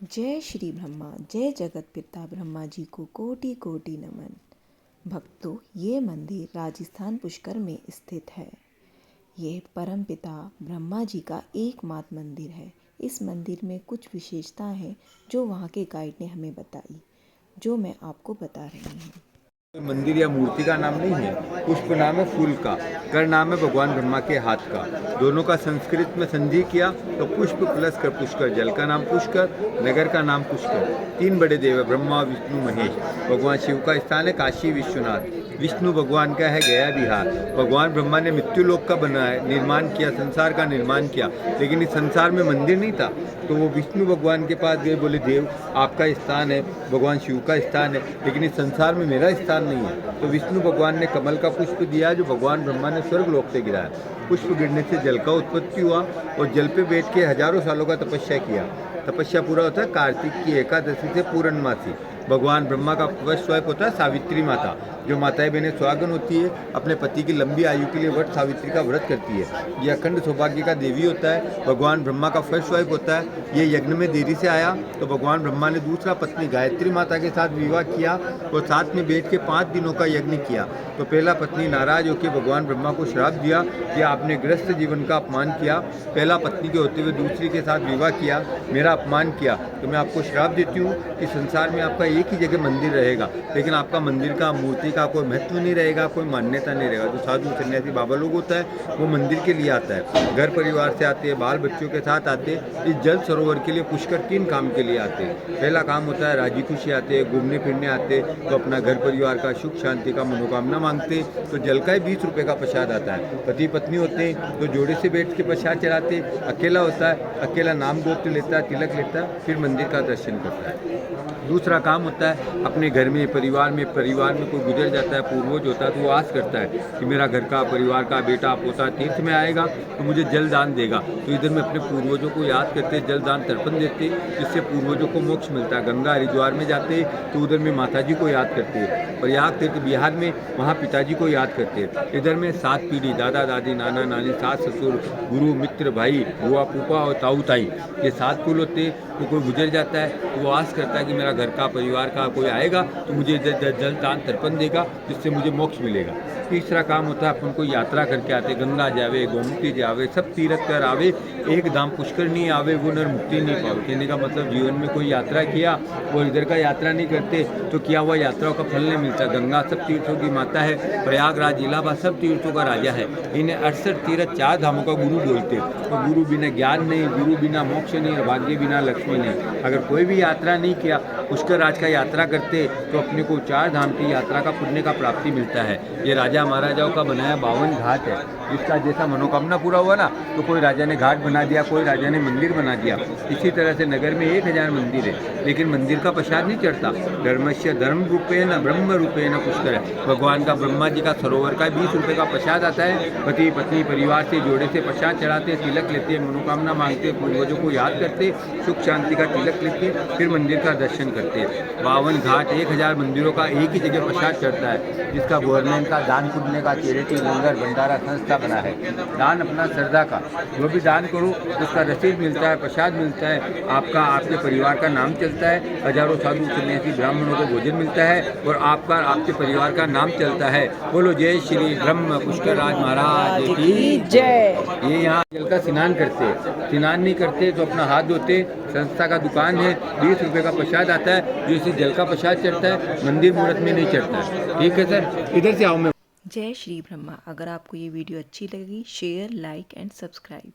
जय श्री ब्रह्मा, जय जगत पिता ब्रह्मा जी को कोटि कोटि नमन। भक्तों, ये मंदिर राजस्थान पुष्कर में स्थित है। ये परम पिता ब्रह्मा जी का एकमात्र मंदिर है। इस मंदिर में कुछ विशेषताएं हैं जो वहाँ के गाइड ने हमें बताई, जो मैं आपको बता रही हूँ। मंदिर या मूर्ति का नाम नहीं है, पुष्प नाम है फूल का, कर नाम है भगवान ब्रह्मा के हाथ का। दोनों का संस्कृत में संधि किया तो पुष्प प्लस कर पुष्कर, जल का नाम पुष्कर, नगर का नाम पुष्कर। तीन बड़े देव है, ब्रह्मा विष्णु महेश। भगवान शिव का स्थान है काशी विश्वनाथ। विष्णु भगवान का है गया बिहार। भगवान ब्रह्मा ने मृत्यु लोक का बनाया, निर्माण किया, संसार का निर्माण किया, लेकिन इस संसार में मंदिर नहीं था। तो वो विष्णु भगवान के पास गए, बोले देव आपका स्थान है, भगवान शिव का स्थान है, लेकिन इस संसार में मेरा स्थान नहीं है। तो विष्णु भगवान ने कमल का पुष्प दिया जो भगवान ब्रह्मा ने स्वर्ग लोक से गिराया। पुष्प गिरने से जल का उत्पत्ति हुआ और जल पे बैठ के हजारों सालों का तपस्या किया। तपस्या पूरा होता है कार्तिक की एकादशी से पूर्णमासी। भगवान ब्रह्मा का फर्स्ट वाइफ होता है सावित्री माता, जो माताएं बहनें सुहागन होती है, अपने पति की लंबी आयु के लिए वट सावित्री का व्रत करती है। ये अखंड सौभाग्य का देवी होता है। भगवान ब्रह्मा का फर्स्ट वाइफ होता है। ये यज्ञ में देरी से आया तो भगवान ब्रह्मा ने दूसरा पत्नी गायत्री माता के साथ विवाह किया और साथ में बैठ के 5 दिनों का यज्ञ किया। तो पहला पत्नी नाराज होकर भगवान ब्रह्मा को श्राप दिया कि आपने गृहस्थ जीवन का अपमान किया, पहला पत्नी के होते हुए दूसरी के साथ विवाह किया, मेरा अपमान किया, तो मैं आपको श्राप देती हूँ कि संसार में आपका एक ही जगह मंदिर रहेगा, लेकिन आपका मंदिर का मूर्ति का कोई महत्व नहीं रहेगा, कोई मान्यता नहीं रहेगा। जो साधु सन्यासी बाबा लोग होता है वो मंदिर के लिए आता है, घर परिवार से आते हैं, बाल बच्चों के साथ आते हैं। इस जल सरोवर के लिए पुष्कर 3 काम के लिए आते हैं। पहला काम होता है राजी खुशी आते हैं, घूमने फिरने आते, तो अपना घर परिवार का सुख शांति का मनोकामना मांगते, तो जल का ही 20 रुपये का प्रसाद आता है। पति पत्नी होते हैं तो जोड़े से बैठ के प्रसाद चढ़ाते। अकेला होता है, अकेला नाम गोत्र लेता है, तिलक लेता है, फिर मंदिर का दर्शन करता है। दूसरा काम होता है अपने घर में परिवार में कोई गुजर जाता है, पूर्वज होता है, तो वो आस करता है कि मेरा घर का परिवार का बेटा पोता तीर्थ में आएगा तो मुझे जल दान देगा। तो इधर में अपने पूर्वजों को याद करते, जल दान तर्पण देते, जिससे पूर्वजों को मोक्ष मिलता है। गंगा हरिद्वार में जाते तो उधर में माता जी को याद करते हैं। प्रयाग तीर्थ बिहार में वहाँ पिताजी को याद करते हैं। इधर में 7 पीढ़ी, दादा दादी, नाना नानी, सास ससुर, गुरु मित्र भाई, बुआ फूफा और ताऊ ताई, ये 7 कुल होते हैं। तो कोई गुजर जाता है तो वो आस करता है कि मेरा घर का परिवार का कोई आएगा तो मुझे जल दान तर्पण देगा, जिससे मुझे मोक्ष मिलेगा। तीसरा काम होता है अपन को यात्रा करके आते, गंगा जावे, गोमती जावे, सब तीर्थ कर आवे, एक धाम पुष्कर नहीं आवे वो नर मुक्ति नहीं पावे। कहने का मतलब जीवन में कोई यात्रा किया और इधर का यात्रा नहीं करते तो क्या हुआ, यात्राओं का फल नहीं मिलता। गंगा सब तीर्थों की माता है, प्रयागराज इलाहाबाद सब तीर्थों का राजा है। इन्हें 68 तीर्थ 4 धामों का गुरु बोलते हैं। तो गुरु बिना ज्ञान नहीं, गुरु बिना मोक्ष नहीं, और भाग्य बिना लक्ष्मी नहीं। अगर कोई भी यात्रा नहीं किया, पुष्कर राज का यात्रा करते तो अपने को 4 धाम की यात्रा का पुण्य का प्राप्ति मिलता है। ये राजा महाराजाओं का बनाया 52 घाट है। जिसका जैसा मनोकामना पूरा हुआ ना, तो कोई राजा ने घाट बना दिया, कोई राजा ने मंदिर बना दिया। इसी तरह से नगर में 1000 मंदिर है, लेकिन मंदिर का प्रसाद नहीं चढ़ता। धर्मस्य धर्म रूपेण ब्रह्म रूपेण पुष्कर है। भगवान का ब्रह्मा जी का सरोवर का 20 रुपये का प्रसाद आता है। पति पत्नी परिवार से जोड़े से प्रसाद चढ़ाते, तिलक लेते, मनोकामना मांगते, पूर्वजों को याद करते, सुख शांति का तिलक लेते, फिर मंदिर का दर्शन करते। 52 घाट 1000 मंदिरों का एक ही जगह प्रसाद चढ़ता है, जिसका गवर्नमेंट का दान पुण्य का चैरिटी लंगर भंडारा संस्था बना है। दान अपना श्रद्धा का, जो भी दान करो उसका रसीद मिलता है, प्रसाद मिलता है, आपका आपके परिवार का नाम चलता है, हजारों साधु सन्यासी ब्राह्मणों को भोजन मिलता है और आपका आपके परिवार का नाम चलता है। बोलो जय श्री ब्रह्म पुष्कर राज महाराज की जय। ये यहाँ जल का स्नान करते, स्नान नहीं करते तो अपना हाथ धोते। संस्था का दुकान है, 20 रुपये का प्रसाद आता है, जो इसे जल का प्रसाद चढ़ता है, मंदिर मुहूर्त में नहीं चढ़ता है। ठीक है सर, इधर से आओ। मैं जय श्री ब्रह्मा। अगर आपको ये वीडियो अच्छी लगी, शेयर, लाइक एंड सब्सक्राइब।